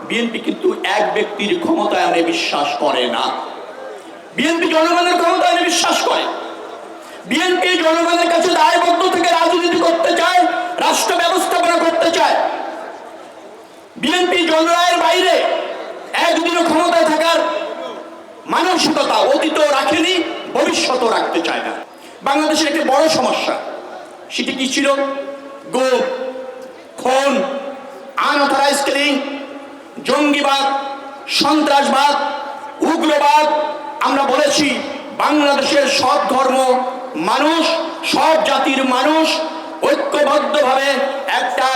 BNP কিন্তু এক ব্যক্তির ক্ষমতায়নে বিশ্বাস করে না। বিএনপি জনগণের ক্ষমতায়নে বিশ্বাস করে। বিএনপি জনগণের কাছে দায়বদ্ধ থেকে রাজনীতি করতে চায়, রাষ্ট্র ব্যবস্থাপনা করতে চায়। বিএনপি জনগণের বাইরে একদিনও ক্ষমতায় থাকার মানসিকতা অতীতও রাখেনি, ভবিষ্যতও রাখতে চায় না। বাংলাদেশের একটি বড় সমস্যা, সেটি কি ছিল? গুম, খুন, আনঅথরাইজড কিলিং, জঙ্গিবাদ, সন্ত্রাসবাদ, উগ্রবাদ। আমরা বলেছি বাংলাদেশের সব ধর্ম মানুষ, সব জাতির মানুষ ঐক্যবদ্ধভাবে একটা,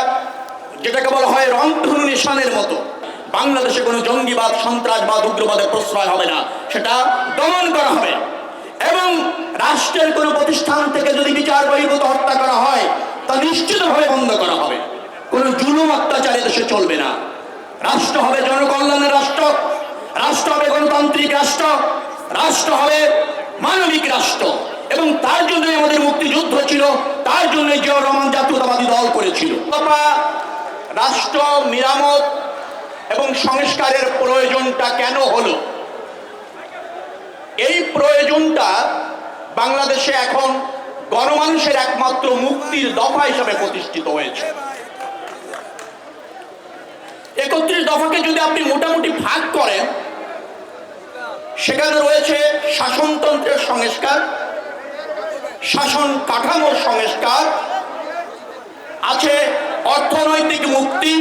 যেটাকে বলা হয় রংধনু নিশানের মতো, বাংলাদেশে কোনো জঙ্গিবাদ, সন্ত্রাসবাদ, উগ্রবাদের প্রশ্রয় হবে না, সেটা দমন করা হবে। এবং রাষ্ট্রের কোনো প্রতিষ্ঠান থেকে যদি বিচার বহির্ভূত হত্যা করা হয় তা নিশ্চিতভাবে বন্ধ করা হবে। কোনো জুলুম অত্যাচার দেশে চলবে না। রাষ্ট্র হবে জনকল্যাণের রাষ্ট্র, রাষ্ট্র হবে গণতান্ত্রিক রাষ্ট্র, রাষ্ট্র হবে মানবিক রাষ্ট্র। এবং তার জন্যই আমাদের মুক্তিযুদ্ধ ছিল, তার জন্যই জিয়াউর রহমান জাতীয়তাবাদী দল করেছিল। রাষ্ট্র মেরামত এবং সংস্কারের প্রয়োজনটা কেন হলো? এই প্রয়োজনটা বাংলাদেশে এখন গণমানুষের একমাত্র মুক্তির দফা হিসাবে প্রতিষ্ঠিত হয়েছে। 31 দফাকে যদি আপনি মোটামুটি ভাগ করেন, সেখানে রয়েছে শাসনতন্ত্রের সংস্কার, শাসন কাঠামোর সংস্কার, আছে অর্থনৈতিক মুক্তি,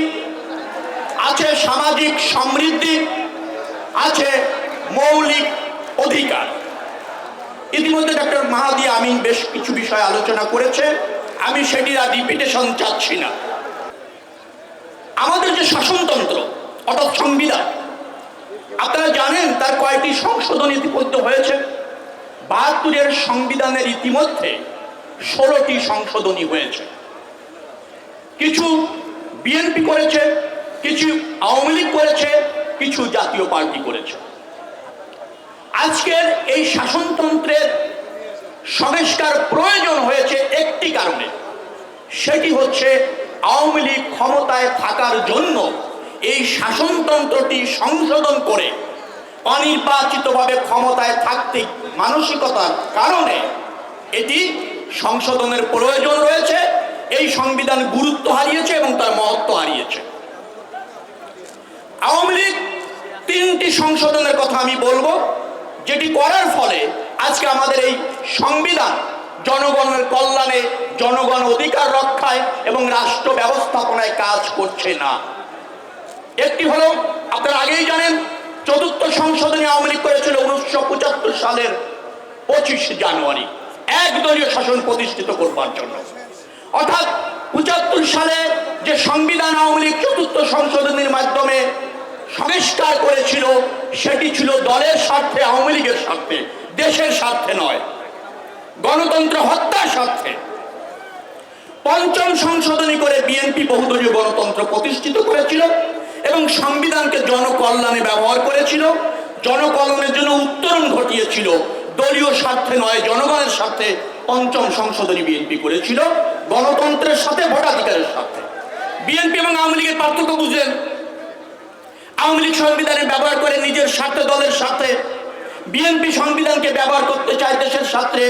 আছে সামাজিক সমৃদ্ধি, আছে মৌলিক অধিকার। ইতিমধ্যে ডক্টর মাহাদি আমিন বেশ কিছু বিষয় আলোচনা করেছে, আমি সেটির আর রিপিটেশন চাচ্ছি না। আমাদের যে শাসনতন্ত্র অর্থাৎ সংবিধান, আপনারা জানেন তার কয়টি সংশোধন ইতিমধ্যে হয়েছে। 72-এর সংবিধানের ইতিমধ্যে 16টি সংশোধনী হয়েছে। কিছু বিএনপি করেছে, কিছু আওয়ামী লীগ করেছে, কিছু জাতীয় পার্টি করেছে। আজকের এই শাসনতন্ত্রের সংস্কার প্রয়োজন হয়েছে একটি কারণে, সেটি হচ্ছে আওয়ামী লীগ ক্ষমতায় থাকার জন্য এই শাসনতন্ত্রটি সংশোধন করে অনির্বাচিতভাবে ক্ষমতায় থাকতে মানসিকতার কারণে এটি সংশোধনের প্রয়োজন রয়েছে। এই সংবিধান গুরুত্ব হারিয়েছে এবং তার মহত্ব হারিয়েছে। আওয়ামী লীগ 3টি সংশোধনের কথা আমি বলবো, যেটি করার ফলে আজকে আমাদের এই সংবিধান জনগণের কল্যাণে, জনগণ অধিকার রক্ষায় এবং রাষ্ট্র ব্যবস্থাপনায় কাজ করছে না। একটি হলো, আপনারা আগেই জানেন, 4র্থ সংশোধনী আওয়ামী লীগ করেছিল 1975 সালের 25 জানুয়ারি, একদলীয় শাসন প্রতিষ্ঠিত করবার জন্য। অর্থাৎ 75 সালে যে সংবিধান আওয়ামী লীগ 4র্থ সংশোধনীর মাধ্যমে সংস্কার করেছিল, সেটি ছিল দলের স্বার্থে, আওয়ামী লীগের স্বার্থে, দেশের স্বার্থে নয়, গণতন্ত্র হত্যার স্বার্থে। 5ম সংশোধনী করে বিএনপি বহুদলীয় গণতন্ত্র প্রতিষ্ঠিত করেছিল এবং সংবিধানকে জনকল্যাণে ব্যবহার করেছিল, জনকল্যাণের জন্য উত্তরণ ঘটিয়েছিল, দলীয় স্বার্থে নয়, জনগণের স্বার্থে 5ম সংশোধনী বিএনপি করেছিল, গণতন্ত্রের সাথে, ভোটাধিকারের সাথে। বিএনপি এবং আওয়ামী লীগের পার্থক্য বুঝলেন? আওয়ামী লীগ সংবিধানে ব্যবহার করে নিজের স্বার্থে, দলের স্বার্থে। বিএনপি সংবিধানকে ব্যবহার করতে চায় দেশের স্বার্থে,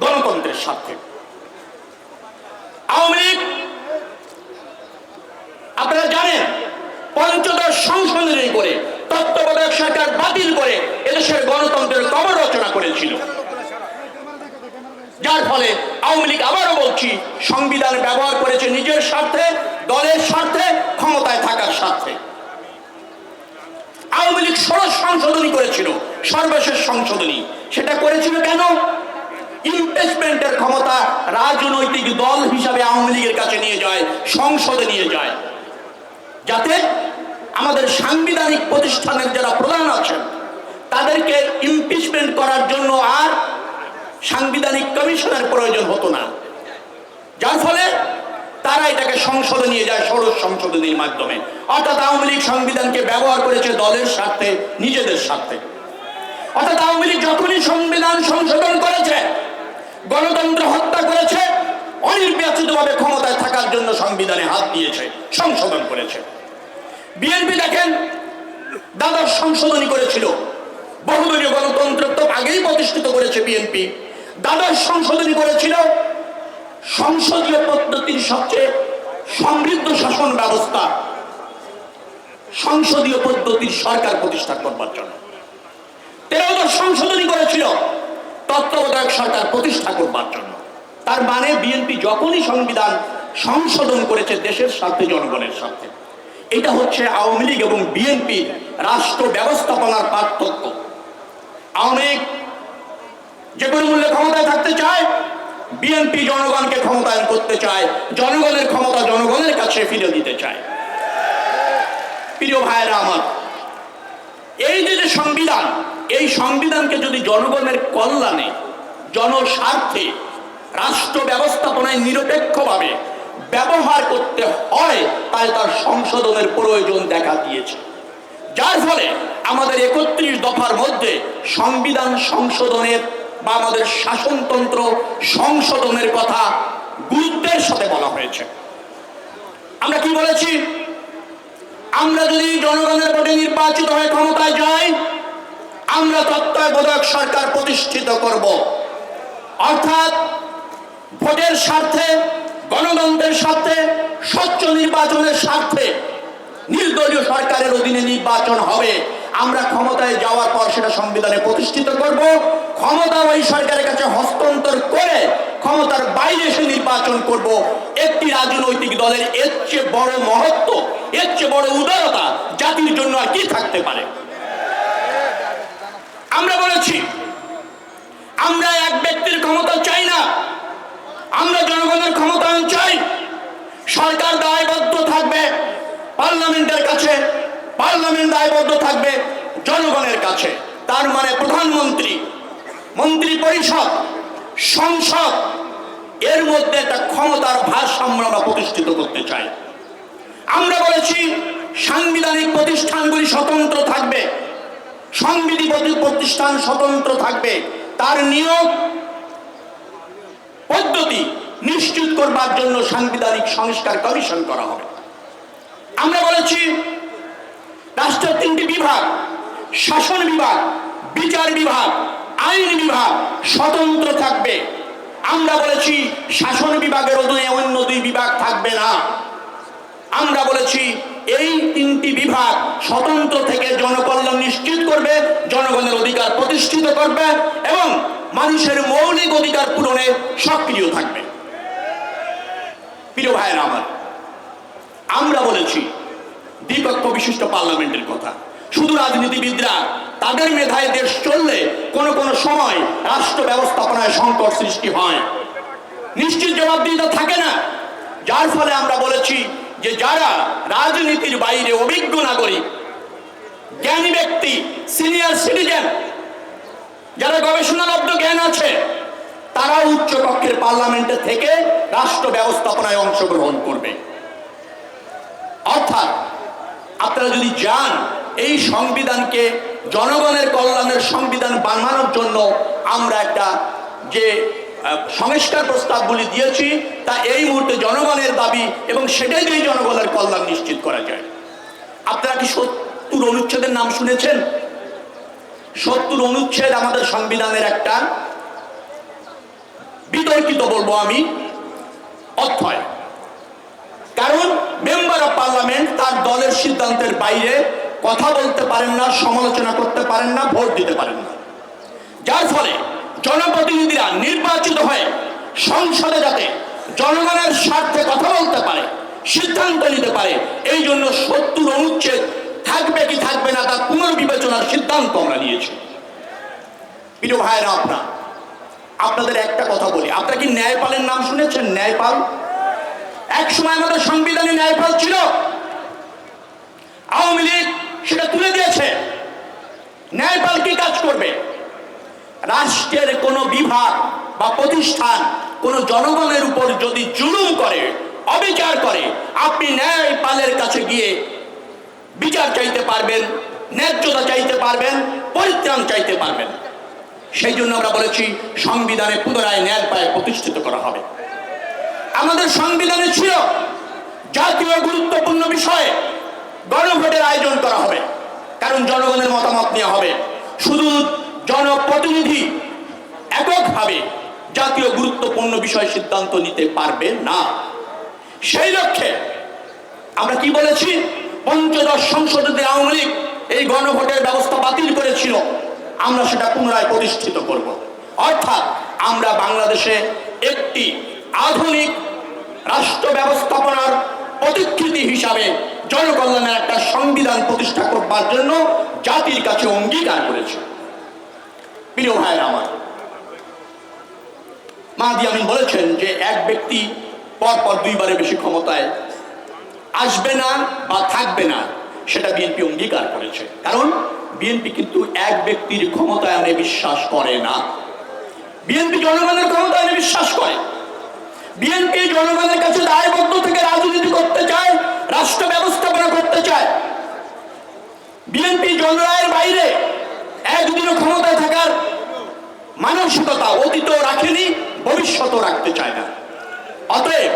গণতন্ত্রের স্বার্থে। আওয়ামী লীগ, আপনারা জানেন, 5ম সংশোধনী করে তত্ত্বাবধায়ক সরকার বাতিল করে এদেশের গণতন্ত্রের কবর রচনা করেছিল। যার ফলে আওয়ামী লীগ, আবারও বলছি, সংবিধান ব্যবহার করেছে নিজের স্বার্থে, দলের স্বার্থে, ক্ষমতায় থাকার স্বার্থে। আওয়ামী লীগ 16 সংশোধনী করেছিল, সর্বশেষ সংশোধনী। সেটা করেছিল কেন? ইমপিচমেন্টের ক্ষমতা রাজনৈতিক দল হিসাবে আওয়ামী লীগের কাছে নিয়ে যায়, সংসদে নিয়ে যায়, যাতে আমাদের সাংবিধানিক প্রতিষ্ঠানের যারা প্রধান আছেন তাদেরকে ইমপিচমেন্ট করার জন্য আর সাংবিধানিক কমিশনের প্রয়োজন হতো না। যার ফলে তারা এটাকে সংসদে নিয়ে যায় 16 সংশোধনীর মাধ্যমে। অর্থাৎ আওয়ামী লীগ সংবিধানকে ব্যবহার করেছে দলের স্বার্থে, নিজেদের স্বার্থে। অর্থাৎ আওয়ামী লীগ যখনই সংবিধান সংশোধন করেছে, গণতন্ত্র হত্যা করেছে, অনির্বাচিতভাবে ক্ষমতায় থাকার জন্য সংবিধানে হাত দিয়েছে, সংশোধন করেছে। বিএনপি দেখেন দ্বাদশ সংশোধনী করেছিল, বহুদলীয় গণতন্ত্র তো আগেই প্রতিষ্ঠিত করেছে বিএনপি। দ্বাদশ সংশোধনী করেছিল সংসদীয় পদ্ধতির সবচেয়ে সমৃদ্ধ শাসন ব্যবস্থা, সংসদীয় পদ্ধতির সরকার প্রতিষ্ঠা করবার জন্য। 13দশ সংশোধনী করেছিল তত্ত্বাবধায়ক সরকার প্রতিষ্ঠা করবার জন্য। তার মানে বিএনপি যখনই সংবিধান সংশোধন করেছে দেশের স্বার্থে, জনগণের স্বার্থে। এটা হচ্ছে আওয়ামী লীগ এবং বিএনপি রাষ্ট্র ব্যবস্থাপনার পার্থক্য। আওয়ামী লীগ যে কোনো মূল্যে ক্ষমতায় থাকতে চায়, বিএনপি জনগণকে ক্ষমতায়ন করতে চায়, জনগণের ক্ষমতা জনগণের কাছে ফিরে দিতে চায়। প্রিয় ভাইয়েরা আমার, এই যে সংবিধান, এই সংবিধানকে যদি জনগণের কল্যাণে, জনস্বার্থে, রাষ্ট্র ব্যবস্থাপনায় নিরপেক্ষভাবে ব্যবহার করতে হয়, তাই তার সংশোধনের প্রয়োজন দেখা দিয়েছে। যার ফলে আমাদের 31 দফার মধ্যে সংবিধান সংশোধনের বা আমাদের শাসনতন্ত্র সংশোধনের কথা গুরুত্বের সাথে বলা হয়েছে। আমরা কি বলেছি? আমরা যদি জনগণের ভোটে নির্বাচিত হয়ে ক্ষমতায় যাই, আমরা তত্ত্বাবধায়ক সরকার প্রতিষ্ঠিত করব। অর্থাৎ ভোটের স্বার্থে, গণতন্ত্রের স্বার্থে, স্বচ্ছ নির্বাচনের স্বার্থে নির্দলীয় সরকারের অধীনে নির্বাচন হবে। আমরা ক্ষমতায় যাওয়ার পর সেটা সংবিধানে প্রতিষ্ঠিত করব। ক্ষমতা ওই সরকারের কাছে হস্তান্তর করে ক্ষমতার বাইরে এসে নির্বাচন করব। একটি রাজনৈতিক দলের এর চেয়ে বড় মহত্ব, এর চেয়ে বড় উদারতা জাতির জন্য আর কি থাকতে পারে? আমরা বলেছি আমরা এক ব্যক্তির ক্ষমতা চাই না, আমরা জনগণের ক্ষমতায়ন চাই। সরকার দায়বদ্ধ থাকবে পার্লামেন্টের কাছে, পার্লামেন্ট দায়বদ্ধ থাকবে জনগণের কাছে। তার মানে প্রধানমন্ত্রী, মন্ত্রী পরিষদ, সংসদ, এর মধ্যে একটা ক্ষমতার ভারসাম্য আমরা প্রতিষ্ঠিত করতে চাই। আমরা বলেছি সাংবিধানিক প্রতিষ্ঠানগুলি স্বতন্ত্র থাকবে, সংবিধিবদ্ধ প্রতিষ্ঠান স্বতন্ত্র থাকবে, তার নিয়োগ পদ্ধতি নিশ্চিত করবার জন্য সাংবিধানিক সংস্কার কমিশন করা হবে। আমরা বলেছি রাষ্ট্রের 3টি বিভাগ, শাসন বিভাগ, বিচার বিভাগ, আইন বিভাগ স্বতন্ত্র থাকবে। আমরা বলেছি শাসন বিভাগের অধীনে অন্য 2 বিভাগ থাকবে না। আমরা বলেছি এই 3টি বিভাগ স্বতন্ত্র থেকে জনকল্যাণ নিশ্চিত করবে, জনগণের অধিকার প্রতিষ্ঠিত করবে এবং মানুষের মৌলিক অধিকার পূরণে সক্রিয় থাকবে। প্রিয় ভাইয়েরা আমার, আমরা বলেছি দ্বিপক্ষ বিশিষ্ট পার্লামেন্টের কথা। শুধু রাজনীতিবিদরা তাদের মেধায় দেশ চললে কোনো কোনো সময় রাষ্ট্র ব্যবস্থাপনায় সংকট সৃষ্টি হয়, নিশ্চিত জবাবদিহিতা থাকে না। যার ফলে আমরা বলেছি যে যারা রাজনীতির বাইরে অভিজ্ঞ নাগরিক, জ্ঞানী ব্যক্তি, সিনিয়র সিটিজেন, যারা গবেষণালব্ধ জ্ঞান আছে, তারা উচ্চ কক্ষের পার্লামেন্টে থেকে রাষ্ট্র ব্যবস্থাপনায় অংশগ্রহণ করবে। অর্থাৎ আপনারা যদি যান, এই সংবিধানকে জনগণের কল্যাণের সংবিধান বানানোর জন্য আমরা একটা যে সংস্কার প্রস্তাবগুলি দিয়েছি তা এই মুহূর্তে জনগণের দাবি এবং সেটাই দিয়ে জনগণের কল্যাণ নিশ্চিত করা যায়। আপনারা কি 70 অনুচ্ছেদের নাম শুনেছেন? 70 অনুচ্ছেদ আমাদের সংবিধানের একটা বিতর্কিত বলবো আমি অধ্যায়। কারণ মেম্বার অফ পার্লামেন্ট তার দলের সিদ্ধান্তের বাইরে কথা বলতে পারেন না, সমালোচনা করতে পারেন না, ভোট দিতে পারেন না। যার ফলে জনপ্রতিনিধিরা নির্বাচিত হয়ে সংসদে যাতে জনগণের স্বার্থে কথা বলতে পারে, সিদ্ধান্ত নিতে পারে, এই জন্য 70 অনুচ্ছেদ থাকবে কি থাকবে না তার পুনর্বিবেচনার সিদ্ধান্ত আমরা নিয়েছি। প্রিয় ভাইয়েরা, আপনাদের একটা কথা বলি, আপনারা কি ন্যায়পালের নাম শুনেছেন? ন্যায়পাল এক সময় আমাদের সংবিধানে ন্যায়পাল ছিল, আওয়ামী লীগ সেটা তুলে দিয়েছে। ন্যায়পাল কি কাজ করবে? রাষ্ট্রের কোনো বিভাগ বা প্রতিষ্ঠান কোনো জনগণের উপর যদি জুলুম করে, অবিচার করে, আপনি ন্যায়পালের কাছে গিয়ে বিচার চাইতে পারবেন, ন্যায্যতা চাইতে পারবেন, পরিত্রাণ চাইতে পারবেন। সেই জন্য আমরা বলেছি সংবিধানে পুনরায় ন্যায়পাল প্রতিষ্ঠিত করা হবে। আমাদের সংবিধানে ছিল জাতীয় গুরুত্বপূর্ণ বিষয়ে গণভোটের আয়োজন করা হবে, কারণ জনগণের মতামত নেওয়া হবে। শুধু জনপ্রতিনিধি এককভাবে জাতীয় গুরুত্বপূর্ণ বিষয় সিদ্ধান্ত নিতে পারবে না। সেই লক্ষ্যে আমরা কি বলেছি, পঞ্চদশ সংশোধিত আওয়ামী লীগ এই গণভোটের ব্যবস্থা বাতিল করেছিল, আমরা সেটা পুনরায় প্রতিষ্ঠিত করব। অর্থাৎ আমরা বাংলাদেশে একটি আধুনিক রাষ্ট্র ব্যবস্থাপনার প্রতিকৃতি হিসাবে জনকল্যাণের একটা সংবিধান প্রতিষ্ঠা করবার জন্য জাতির কাছে অঙ্গীকার করেছে। প্রিয় ভাইয়েরা আমার, মাহদী আমিন বলেছেন যে এক ব্যক্তি পরপর দুইবারের বেশি ক্ষমতায় আসবে না বা থাকবে না, সেটা বিএনপি অঙ্গীকার করেছে। কারণ বিএনপি কিন্তু এক ব্যক্তির ক্ষমতায়নে বিশ্বাস করে না। বিএনপি জনগণের ক্ষমতায়নে বিশ্বাস করে। বিএনপি জনগণের কাছে দায়বদ্ধ থেকে রাজনীতি করতে চায়, রাষ্ট্র ব্যবস্থাপনা করতে চায়। বিএনপি জনগণের বাইরে একদিনও ক্ষমতায় থাকার মানসিকতা অতীতও রাখেনি, ভবিষ্যতও রাখতে চায় না। অতএব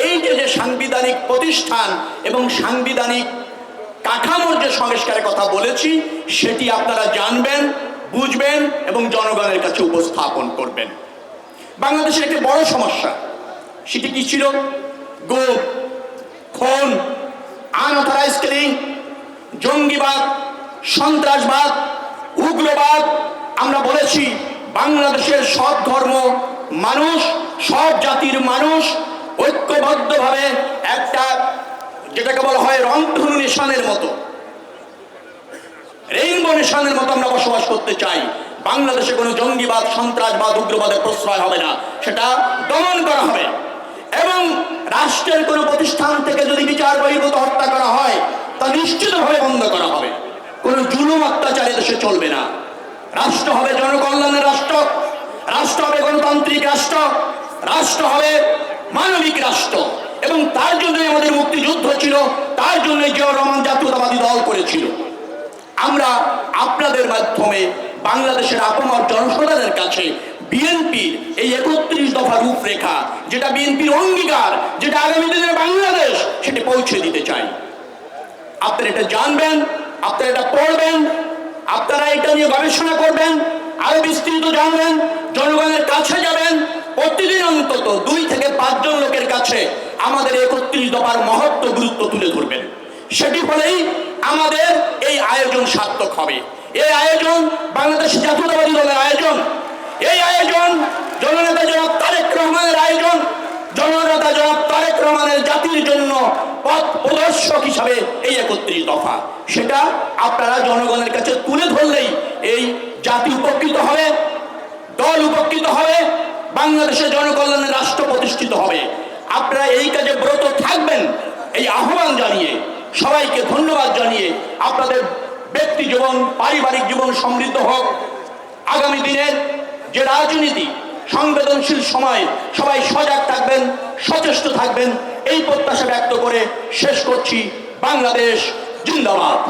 এই যে সাংবিধানিক প্রতিষ্ঠান এবং সাংবিধানিক কাঠামোর যে সংস্কারের কথা বলেছি, সেটি আপনারা জানবেন, বুঝবেন এবং জনগণের কাছে উপস্থাপন করবেন। বাংলাদেশের একটি বড় সমস্যা, সেটি কি ছিল? গুম, খুন, আনঅথরাইজড কিলিং, জঙ্গিবাদ, সন্ত্রাসবাদ, উগ্রবাদ। আমরা বলেছি বাংলাদেশের সব ধর্ম মানুষ, সব জাতির মানুষ ঐক্যবদ্ধভাবে একটা, যেটাকে বলা হয় রংধনু নিশানের মতো, রেইনবো নিশানের মতো আমরা বসবাস করতে চাই। বাংলাদেশে কোনো জঙ্গিবাদ, সন্ত্রাসবাদ, উগ্রবাদের প্রশ্রয় হবে না, সেটা দমন করা হবে। এবং রাষ্ট্রের কোনো প্রতিষ্ঠান থেকে যদি বিচার বহির্ভূত হত্যা করা হয়, তা নিশ্চিতভাবে বন্ধ করা হবে। কোনো জুলুম অত্যাচার দেশে চলবে না। রাষ্ট্র হবে জনকল্যাণের রাষ্ট্র, রাষ্ট্র হবে গণতান্ত্রিক রাষ্ট্র, রাষ্ট্র হবে মানবিক রাষ্ট্র। এবং তার জন্যই আমাদের মুক্তিযুদ্ধ ছিল, তার জন্যই জিয়াউর রহমান জাতীয়তাবাদী দল করেছিল। আমরা আপনাদের মাধ্যমে বাংলাদেশের আপামর জনসাধারণের কাছে বিএনপির এই 31 দফা রূপরেখা, যেটা বিএনপির অঙ্গীকার, যেটা আগামী দিনের বাংলাদেশ, সেটি পৌঁছে দিতে চাই। আপনারা এটা জানবেন, আপনারা এটা পড়বেন, আপনারা এটা নিয়ে গবেষণা করবেন, আরো বিস্তৃত জানবেন, জনগণের কাছে যাবেন। প্রতিদিন অন্তত 2 থেকে 5 জন লোকের কাছে আমাদের 31 দফার মহত্ব, গুরুত্ব তুলে ধরবেন। সেটি হলেই আমাদের এই আয়োজন সার্থক হবে। এই আয়োজন বাংলাদেশ জাতীয়তাবাদী দলের আয়োজন, এই আয়োজন জননেতা জনাব তারেক রহমানের আয়োজন। জননেতা জনাব তারেক রহমানের জাতির জন্য পথ প্রদর্শক হিসাবে এই 31 দফা, সেটা আপনারা জনগণের কাছে তুলে ধরলেই এই জাতি উপকৃত হবে, দল উপকৃত হবে, বাংলাদেশের জনকল্যাণের রাষ্ট্র প্রতিষ্ঠিত হবে। আপনারা এই কাজে ব্রত থাকবেন, এই আহ্বান জানিয়ে, সবাইকে ধন্যবাদ জানিয়ে, আপনাদের ব্যক্তি জীবন, পারিবারিক জীবন সমৃদ্ধ হোক। আগামী দিনের যে রাজনীতি, সংবেদনশীল সময়, সবাই সজাগ থাকবেন, সচেষ্ট থাকবেন, এই প্রত্যাশা ব্যক্ত করে শেষ করছি। বাংলাদেশ জিন্দাবাদ।